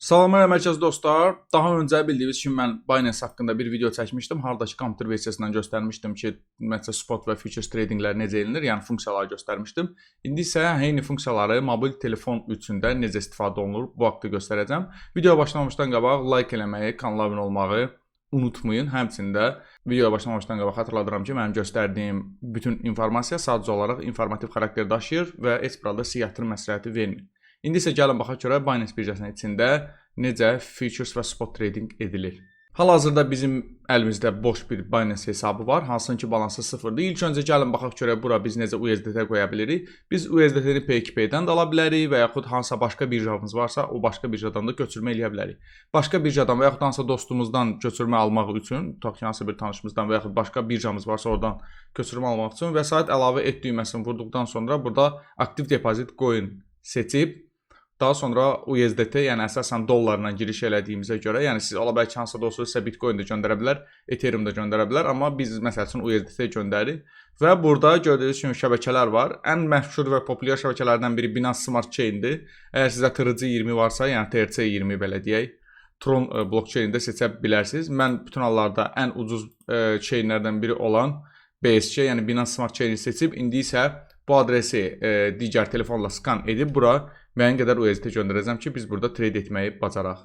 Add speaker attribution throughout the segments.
Speaker 1: Salamlar əməkdaş dostlar. Daha öncə bildiyiniz kimi mən Binance haqqında bir video çəkmişdim. Haradakı kompüter versiyasından göstərmişdim ki, ümumiyyətlə spot və futures tradinglər necə edilir, yəni funksiyaları göstərmişdim. İndi isə eyni funksiyaları mobil telefon üçün də necə istifadə olunur bu haqqda göstərəcəm. Videoya başlamamışdan qabaq like eləməyi, kanala abunə olmağı unutmayın. Həmçində videoya başlamamışdan qabaq xatırladıram ki, mənim göstərdiyim bütün informasiya sadəcə olaraq informativ xarakter daşıyır və heç bir halda sizə yatırım məsləhəti vermir. İndi isə gəlin baxaq görək Binance birjasının içində necə futures və spot trading edilir. Hal-hazırda bizim əlimizdə boş bir Binance hesabı var, hansının ki balansı sıfırdır. İlk öncə gəlin baxaq görək bura biz necə USDT qoya bilirik. Biz USDT-ni PayPal-dən də ala bilərik və yaxud hansısa başqa birjamız varsa, o başqa birjadan da götürmə eləyə bilərik. Başqa birjadan və yaxud hansısa dostumuzdan götürmə almaq üçün, tutaq ki, hansısa bir tanışımızdan və yaxud başqa birjamız varsa oradan götürmə almaq üçün vəsait əlavə et düyməsini vurduqdan sonra burada aktiv depozit coin seçib daha sonra USDT, yəni əsasən dollarla giriş elədiyimizə görə, yəni siz ola bilər ki, hansısa dostunuz sizə Bitcoin də göndərə bilər, Ethereum da göndərə bilər, amma biz məsəl üçün USDT göndəririk və burada gördüyünüz kimi şəbəkələr var. Ən məşhur və populyar şəbəkələrdən biri Binance Smart Chain-dir. Əgər sizə TRC20 varsa, yəni TRC20 belə deyək, Tron blockchain-də seçə bilərsiniz. Mən bütün hallarda ən ucuz chainlərdən biri olan BSC, yəni Binance Smart Chain-i seçib, indi isə bu adresi digər telefonla skan edib bura müəyyən qədər USDT göndərəcəm ki, biz burada trade etməyi bacaraq.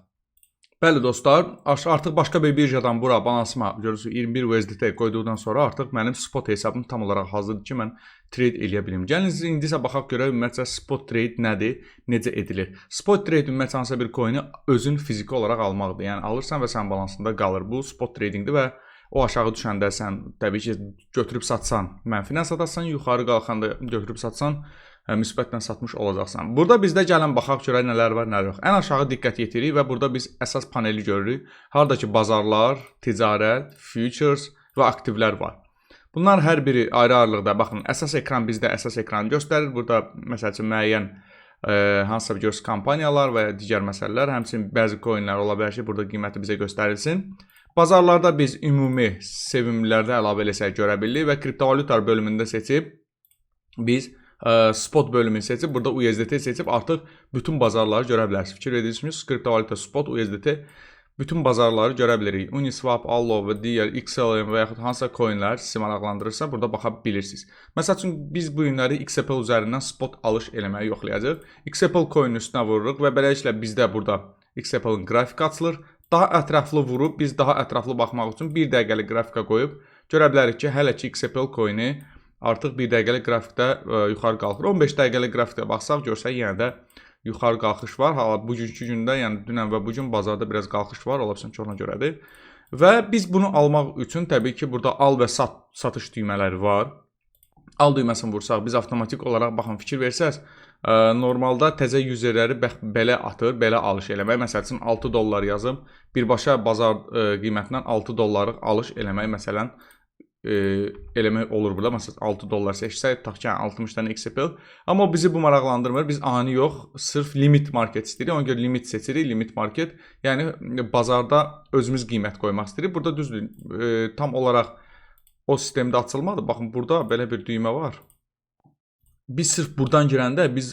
Speaker 1: Bəli dostlar, artıq başqa bir birjadan bura balansıma görürsünüz 21 USDT qoyduqdan sonra artıq mənim spot hesabım tam olaraq hazırdır ki, mən trade eləyə bilim. Gəlin indi isə baxaq görək ümumiyyətlə spot trade nədir, necə edilir. Spot trade ümumiyyətlə hansısa bir coin'i özün fiziki olaraq almaqdır. Yəni alırsan və sənin balansında qalır. Bu spot tradingdir və o aşağı düşəndə sən təbii ki götürüb satsan mənfilə satarsan, yuxarı qalxanda götürüb satsan müsbətlə satmış olacaqsan. Burada bizdə gəlin baxaq görək nələr var, nələr yox. Ən aşağı diqqət yetiririk və burada biz əsas paneli görürük. Haradakı bazarlar, ticarət, futures və aktivlər var. Bunlar hər biri ayrı-ayrılıqda. Baxın, əsas ekran bizdə əsas ekranı göstərir. Burada məsəl üçün müəyyən hansısa bir görürsünüz kampaniyalar və digər məsələlər, həmçinin bəzi coinlər ola bilər ki, burada qiyməti bizə göstərilsin. Bazarlarda biz ümumi sevimlilərdə əlavə eləsək görə bilirik və kriptovalyutalar bölümündə seçib biz spot bölümünü seçib, burada USDT seçib artıq bütün bazarları görə bilərsiniz. Fikir edirsiniz, kriptovalyuta spot, USDT bütün bazarları görə bilirik. Uniswap, Allo və digər XLM və yaxud hansısa coinlər sizi maraqlandırırsa burada baxa bilirsiniz. Məsəl üçün biz bu günləri XAPL üzərindən spot alış eləməyi yoxlayacağıq. XAPL coinin üstünə vururuq və beləliklə bizdə burada XAPL-ın qrafiki açılır. Daha ətraflı vurub, biz daha ətraflı baxmaq üçün 1 dəqiqəlik qrafika qoyub görə bilərik ki, hələ ki XAPL coini artıq 1 dəqiqəlik qrafikdə yuxarı qalxır. 15 dəqiqəlik qrafikdə baxsaq, görsək yenə də yuxarı qalxış var. Hala bugünkü gündə, yəni dünən və bugün bazarda biraz qalxış var, ola bilsin ki, ona görədir. Və biz bunu almaq üçün təbii ki, burada al və satış düymələri var. Al düyməsini vursaq, biz avtomatik olaraq baxın fikir versəz, normalda təzə userləri belə atır, belə alış eləmək. Məsəl üçün 6 dollar yazıb, birbaşa bazar qiymətindən 6 dollarlıq alış eləmək məsələn eləmək olur burada. Məsələn 6 dollar seçsək, tutaq ki 60 dənə XAPL. Amma bizi bu maraqlandırmır. Biz ani yox, sırf limit market istəyirik. Ona görə limit seçirik, limit market. Yəni bazarda özümüz qiymət qoymaq istəyirik. Burada düzdür, tam olaraq o sistemdə açılmadı. Baxın, burada belə bir düymə var. Biz sırf buradan girəndə biz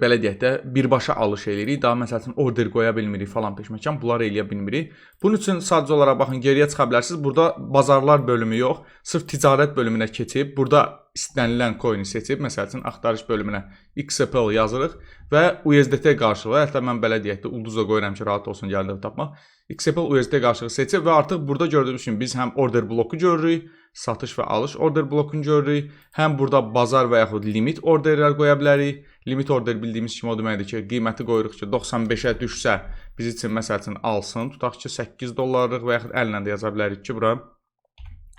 Speaker 1: belə deyək də birbaşa alış eləyirik. Daha məsəl üçün order qoya bilmirik falan peşməkan. Bunları eləyə bilmirik. Bunun üçün sadəcə olaraq baxın geriyə çıxa bilərsiniz. Burada bazarlar bölümü yox, sırf ticarət bölümünə keçib, burada istənilən coini seçib, məsəl üçün axtarış bölümünə XAPL yazırıq və USDT qarşılığı, hətta mən belə deyək də ulduz da qoyuram ki, rahat olsun gəldi tapmaq. XAPL USDT qarşılığı seçib və artıq burada gördüyünüz kimi biz həm order bloku görürük, satış və alış order blokunu görürük. Həm burada bazar və yaxud limit orderlər qoya bilərik. Limit order bildiyimiz kimi o deməkdir ki, qiyməti qoyuruq ki, 95-ə düşsə biz üçün məsəl üçün alsın. Tutaq ki, 8 dollarlıq və yaxud əllə də yaza bilərik ki, bura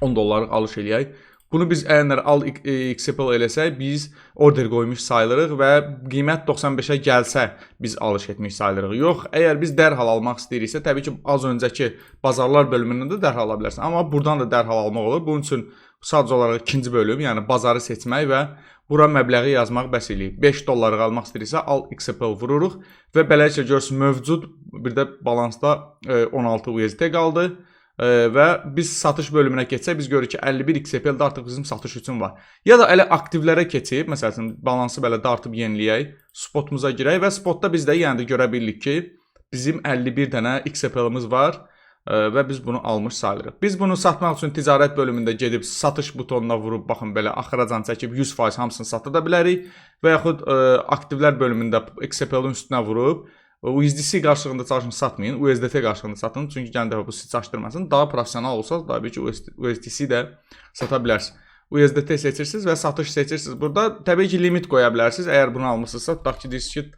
Speaker 1: 10 dollarlıq alış eləyək. Bunu biz əgər al XAPL eləsək, biz order qoymuş sayılırıq və qiymət 95-ə gəlsə biz alış etmiş sayılırıq. Yox, əgər biz dərhal almaq istəyiriksə, təbii ki, az öncəki bazarlar bölümündən də dərhal ala bilərsən. Amma buradan da dərhal almaq olur. Bunun üçün sadəcə olaraq ikinci bölüm, yəni bazarı seçmək və bura məbləği yazmaq bəs eləyib. 5 dollarlıq almaq istəyiriksə, al XAPL vururuq və beləliklə görürsünüz mövcud bir də balansda 16 USDT qaldı. Və biz satış bölümünə keçsək, biz görürük ki, 51 XAPL-də artıq bizim satış üçün var. Ya da elə aktivlərə keçib, məsələn, balansı belə dartıb yeniləyək, spotumuza girək və spotda biz də yəni də görə bilirik ki, bizim 51 dənə XPL-ımız var və biz bunu almış sayılırıq. Biz bunu satmaq üçün ticarət bölümündə gedib satış butonuna vurub, baxın belə axıracan çəkib 100% hamısını sata da bilərik və yaxud aktivlər bölümündə XPL-ın üstünə vurub USDC qarşılığında çalışın satmayın, USDT qarşılığında satın. Çünki gələn dəfə bu sizi çaşdırmasın. Daha professional olsanız, tabii ki USDC də sata bilərsiniz. USDT seçirsiniz və satış seçirsiniz. Burada təbii ki limit qoya bilərsiniz. Əgər bunu almısınızsa, tutaq ki, deyirsiniz ki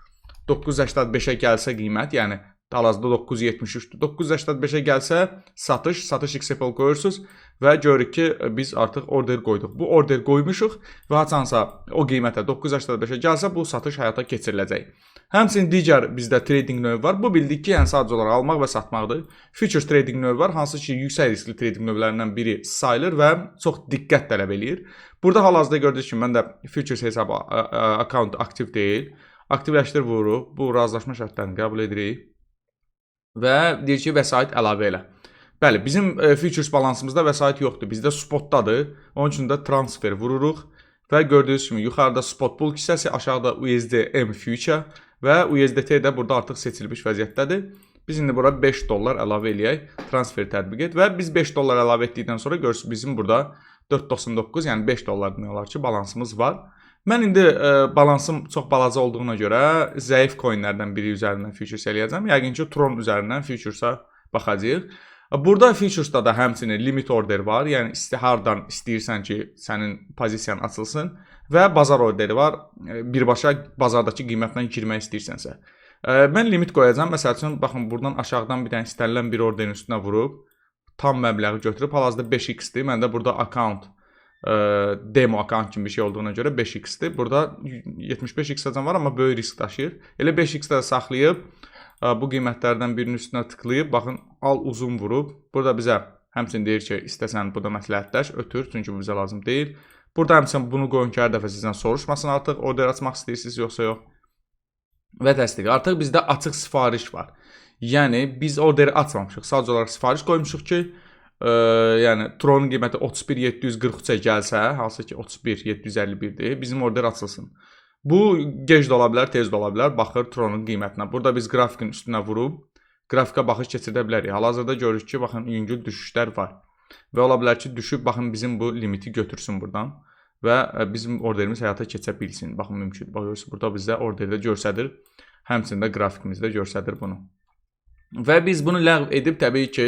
Speaker 1: 985-ə gəlsə qiymət, yəni hal-hazırda 973-dür. 985-ə gəlsə satış XPL qoyursunuz və görürük ki, biz artıq order qoyduq. Bu order qoymuşuq və haçansa o qiymətə 985-ə gəlsə bu satış həyata keçiriləcək. Həmçinin digər bizdə trading növü var. Bu bildik ki, yəni sadəcə olaraq almaq və satmaqdır. Futures trading növü var, hansı ki, yüksək riskli trading növlərindən biri sayılır və çox diqqət tələb eləyir. Burada hal-hazırda gördüyünüz kimi mən də futures hesabı account aktiv deyil. Aktivləşdir vururuq. Bu razılaşma şərtlərini qəbul edirik. Və deyir ki, vəsait əlavə elə. Bəli, bizim futures balansımızda vəsait yoxdur. Bizdə spotdadır. Onun üçün də transfer vururuq. Və gördüyünüz kimi yuxarıda spot pool hissəsi, aşağıda USDM future və USDT də burada artıq seçilmiş vəziyyətdədir. Biz indi bura 5 dollar əlavə eləyək. Transfer tətbiq et və biz 5 dollar əlavə etdikdən sonra görürsünüz bizim burada 4.99, yəni 5 dollar demək olar ki, balansımız var. Mən indi balansım çox balaca olduğuna görə zəif coinlərdən biri üzərindən futures eləyəcəm. Yəqin ki, Tron üzərindən futures'a baxacağıq. Burada futures'da da həmçinin limit order var. Yəni hardan istəyirsən ki, sənin pozisiyan açılsın və bazar orderi var. Birbaşa bazardakı qiymətlə girmək istəyirsənsə. Mən limit qoyacağam. Məsəl üçün, baxın, buradan aşağıdan bir dənə istənilən bir orderin üstünə vurub tam məbləği götürüb, hal-hazırda 5x-dir. Məndə burada account demo account kimi bir şey olduğuna görə 5x-dir. Burada 75x var, amma böyük risk daşıyır. Elə 5x-də saxlayıb bu qiymətlərdən birinin üstünə tıklayıb, baxın, al uzun vurub. Burada bizə həmçinin deyir ki, istəsən bu da məsləhətləş, ötür, çünki bu bizə lazım deyil. Burada həmçinin bunu qoyun ki, hər dəfə sizdən soruşmasın artıq, order açmaq istəyirsiniz, yoxsa yox. Və təsdiq. Artıq bizdə açıq sifariş var. Yəni, biz orderi açmamışıq. Sadəcə olaraq sifariş qoymuşuq ki, yəni, Tronun qiyməti 31.743-ə gəlsə, hansı ki 31.751-dir, bizim order açılsın. Bu gec də ola bilər, tez də ola bilər, baxır Tronun qiymətinə. Burada biz qrafikin üstünə vurub, qrafikə baxış keçirdə bilərik. Hal-hazırda görürük ki, baxın, yüngül düşüşlər var. Və ola bilər ki, düşüb, baxın, bizim bu limiti götürsün buradan və bizim orderimiz həyata keçə bilsin. Baxın, mümkün. Baxıyorsunuz, burada bizdə orderdə görsədir, həmçində qrafikimizdə görsədir bunu. Və biz bunu ləğv edib, təbii ki,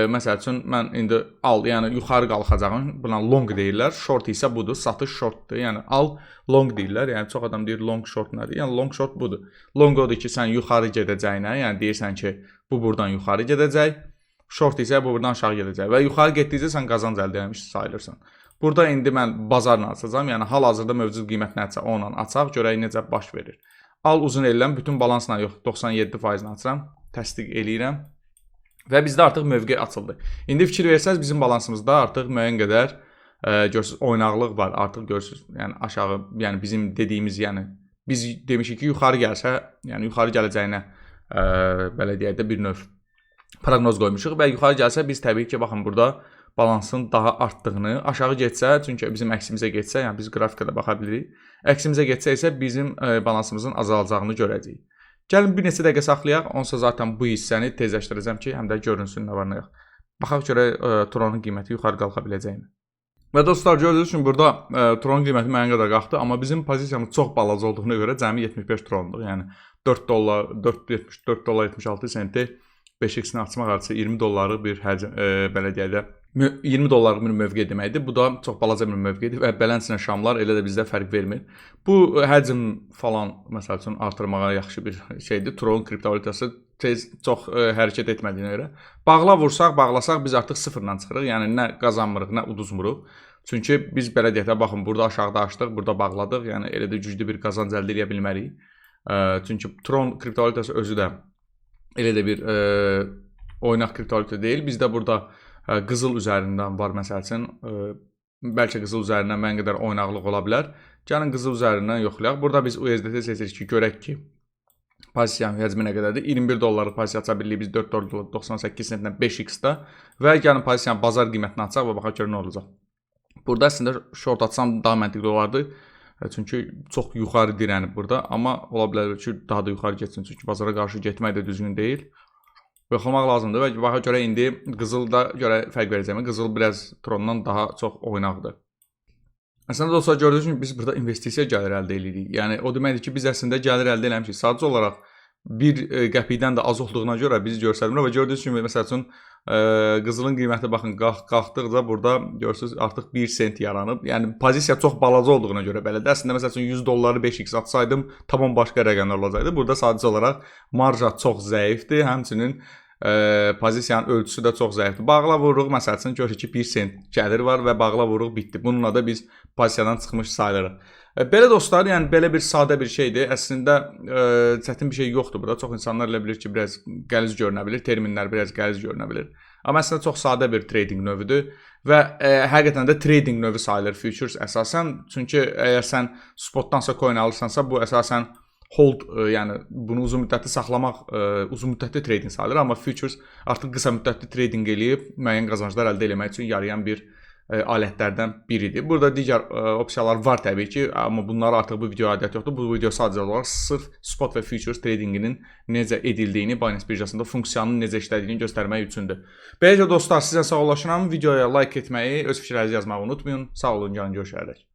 Speaker 1: məsəl üçün, mən indi al, yəni yuxarı qalxacağım, buna long deyirlər, short isə budur, satış shortdur, yəni al, long deyirlər, yəni çox adam deyir long short nədir, yəni long short budur. Long odur ki, sən yuxarı gedəcəyinə, yəni deyirsən ki, bu buradan yuxarı gedəcək, short isə bu buradan aşağı gedəcək və yuxarı getdikcə sən qazanc əldə etmiş sayılırsan. Burada indi mən bazarla açacağım, yəni hal-hazırda mövcud qiymət nədirsə onunla açaq, görək necə baş verir. Al uzun eləyirəm, bütün balansla yox, 97%-ni açıram, təsdiq eləyirəm. Və bizdə artıq mövqe açıldı. İndi fikir versəz, bizim balansımızda artıq müəyyən qədər görürsünüz, oynaqlıq var. Artıq görürsünüz, yəni aşağı, yəni bizim dediyimiz, yəni biz demişik ki, yuxarı gəlsə, yəni yuxarı gələcəyinə belə deyək də bir növ proqnoz qoymuşuq və yuxarı gəlsə biz təbii ki, baxın burada balansın daha artdığını, aşağı getsə, çünki bizim əksimizə getsə, yəni biz qrafikada baxa bilirik. Əksimizə getsə isə bizim balansımızın azalacağını görəcəyik. Gəlin bir neçə dəqiqə saxlayaq, onsa zaten bu hissəni tezləşdirəcəm ki, həm də görünsün nə var nə yox. Baxaq görək Tronun qiyməti yuxarı qalxa biləcəkmi. Və dostlar, gördüyünüz kimi burada Tronun qiyməti müəyyən qədər qalxdı, amma bizim pozisiyamız çox balaca olduğuna görə cəmi 75 Trondur. Yəni 4 dollar, 4 dollar 76 senti 5x-ni açmaq arası 20 dollarlıq bir həcm, belə deyək də 20 dollarlıq bir mövqe deməkdir. Bu da çox balaca bir mövqedir və bələnsinə şamlar elə də bizdə fərq vermir. Bu həcm falan məsəl üçün artırmağa yaxşı bir şeydir. Tron kriptovalutası tez çox hərəkət etmədiyinə görə. Bağlasaq biz artıq sıfırdan çıxırıq. Yəni nə qazanmırıq, nə uduzmuruq. Çünki biz belə deyək də baxın burada aşağıda açdıq, burada bağladıq. Yəni elə də güclü bir qazanc əldə edə bilmərik. Çünki Tron kriptovalutası özü də elə də bir oynaq kriptovalyuta deyil. Bizdə burada qızıl üzərindən var məsəl üçün. Bəlkə qızıl üzərindən mən qədər oynaqlıq ola bilər. Gəlin qızıl üzərindən yoxlayaq. Burada biz USDT seçirik ki, görək ki, pozisiyanın həcmi nə qədərdir. 21 dollarlıq pozisiya aça bilirik biz 4 dollar 98 sentlə 5x-da və gəlin pozisiyanın bazar qiymətini açaq və baxaq görək nə olacaq. Burada əslində short atsam daha məntiqli olardı. Çünki çox yuxarı dirənib burada, amma ola bilər ki, daha da yuxarı getsin, çünki bazara qarşı getmək də düzgün deyil. Yoxlamaq lazımdır və baxa görə indi qızılda görə fərq verəcəm. Qızıl biraz Trondan daha çox oynaqdır. Əslində dostlar, gördüyünüz kimi biz burada investisiya gəlir əldə edirik. Yəni o deməkdir ki, biz əslində gəlir əldə eləmişik. Sadəcə olaraq 1 qəpikdən də az olduğuna görə biz göstərmir və gördüyünüz kimi məsəl üçün qızılın qiyməti baxın qalxdıqca burada görürsüz artıq 1 sent yaranıb. Yəni pozisiya çox balaca olduğuna görə belədir. Əslində məsəl üçün 100 dolları 5x atsaydım tamam başqa rəqəmlər olacaqdı. Burada sadəcə olaraq marja çox zəifdir. Həmçinin pozisiyanın ölçüsü də çox zəifdir. Bağla vururuq, məsəl üçün görürük ki 1 sent gəlir var və bağla vururuq bitdi. Bununla da biz pozisiyadan çıxmış sayılırıq. Belə dostlar, yəni belə bir sadə bir şeydir. Əslində çətin bir şey yoxdur burada. Çox insanlar elə bilir ki, biraz qəliz görünə bilir, terminlər biraz qəliz görünə bilir. Amma əslində çox sadə bir trading növüdür və həqiqətən də trading növü sayılır futures əsasən. Çünki əgər sən spotdansa coin alırsansa, bu əsasən hold, yəni bunu uzun müddətli saxlamaq uzun müddətli trading sayılır, amma futures artıq qısa müddətli trading eləyib müəyyən qazanclar əldə etmək üçün yarayan bir alətlərdən biridir. Burada digər opsiyalar var təbii ki, amma bunlara artıq bu video aidiyyəti yoxdur. Bu video sadəcə olaraq sırf spot və futures tradinginin necə edildiyini, Binance birjasında funksiyanın necə işlədiyini göstərmək üçündür. Beləcə dostlar, sizə sağollaşıram. Videoya like etməyi, öz fikirlərinizi yazmağı unutmayın. Sağ olun, gəlin görüşərək.